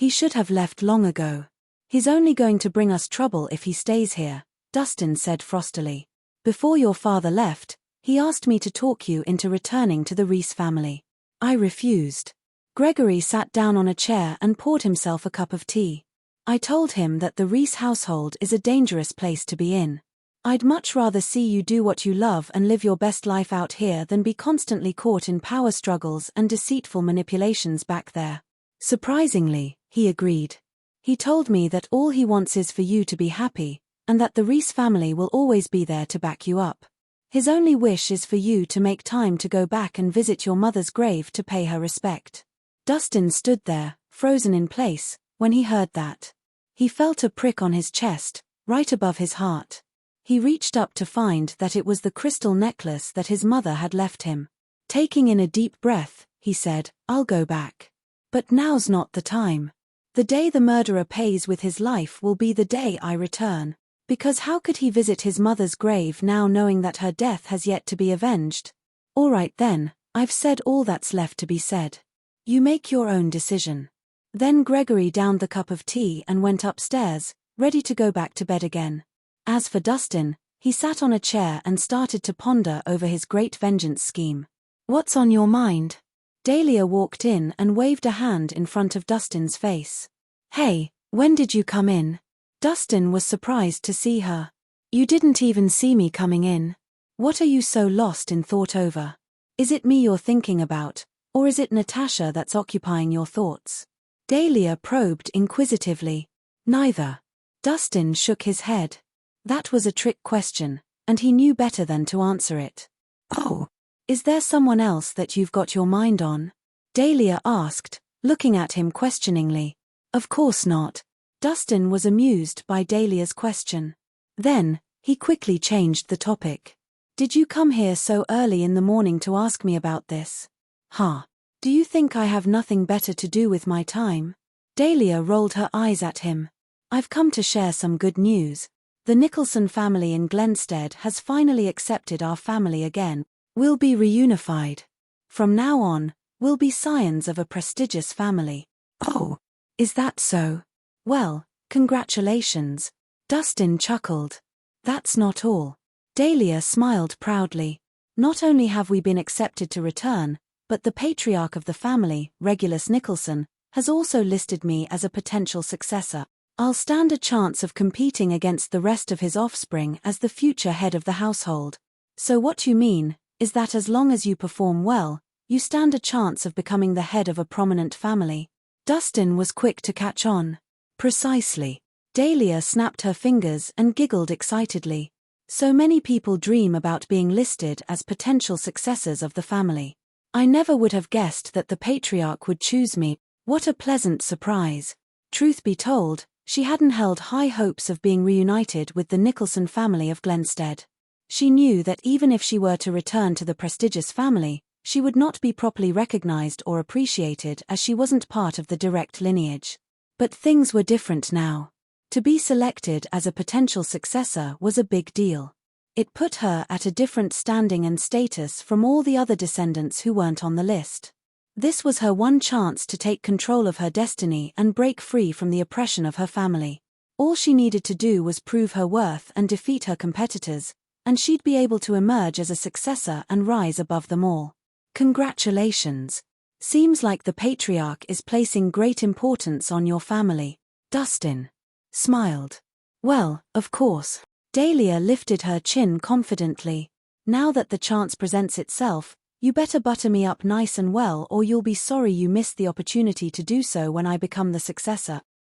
He should have left long ago. He's only going to bring us trouble if he stays here, Dustin said frostily. Before your father left, he asked me to talk you into returning to the Rhys family. I refused. Gregory sat down on a chair and poured himself a cup of tea. I told him that the Rhys household is a dangerous place to be in. I'd much rather see you do what you love and live your best life out here than be constantly caught in power struggles and deceitful manipulations back there. Surprisingly, he agreed. He told me that all he wants is for you to be happy, and that the Rhys family will always be there to back you up. His only wish is for you to make time to go back and visit your mother's grave to pay her respect. Dustin stood there, frozen in place, when he heard that. He felt a prick on his chest, right above his heart. He reached up to find that it was the crystal necklace that his mother had left him. Taking in a deep breath, he said, I'll go back. But now's not the time. The day the murderer pays with his life will be the day I return. Because how could he visit his mother's grave now knowing that her death has yet to be avenged? All right then, I've said all that's left to be said. You make your own decision. Then Gregory downed the cup of tea and went upstairs, ready to go back to bed again. As for Dustin, he sat on a chair and started to ponder over his great vengeance scheme. What's on your mind? Dahlia walked in and waved a hand in front of Dustin's face. Hey, when did you come in? Dustin was surprised to see her. You didn't even see me coming in. What are you so lost in thought over? Is it me you're thinking about, or is it Natasha that's occupying your thoughts? Dahlia probed inquisitively. Neither. Dustin shook his head. That was a trick question, and he knew better than to answer it. Oh, is there someone else that you've got your mind on? Dahlia asked, looking at him questioningly. Of course not. Dustin was amused by Dahlia's question. Then, he quickly changed the topic. Did you come here so early in the morning to ask me about this? Huh. Do you think I have nothing better to do with my time? Dahlia rolled her eyes at him. I've come to share some good news. The Nicholson family in Glenstead has finally accepted our family again. We'll be reunified. From now on, we'll be scions of a prestigious family. Oh, is that so? Well, congratulations. Dustin chuckled. That's not all. Dahlia smiled proudly. Not only have we been accepted to return, but the patriarch of the family, Regulus Nicholson, has also listed me as a potential successor. I'll stand a chance of competing against the rest of his offspring as the future head of the household. So what you mean, is that as long as you perform well, you stand a chance of becoming the head of a prominent family. Dustin was quick to catch on. Precisely. Dahlia snapped her fingers and giggled excitedly. So many people dream about being listed as potential successors of the family. I never would have guessed that the patriarch would choose me. What a pleasant surprise. Truth be told, she hadn't held high hopes of being reunited with the Nicholson family of Glenstead. She knew that even if she were to return to the prestigious family, she would not be properly recognized or appreciated as she wasn't part of the direct lineage. But things were different now. To be selected as a potential successor was a big deal. It put her at a different standing and status from all the other descendants who weren't on the list. This was her one chance to take control of her destiny and break free from the oppression of her family. All she needed to do was prove her worth and defeat her competitors, and she'd be able to emerge as a successor and rise above them all. Congratulations. Seems like the patriarch is placing great importance on your family. Dustin smiled. Well, of course. Dahlia lifted her chin confidently. Now that the chance presents itself, you better butter me up nice and well or you'll be sorry you missed the opportunity to do so when I become the successor.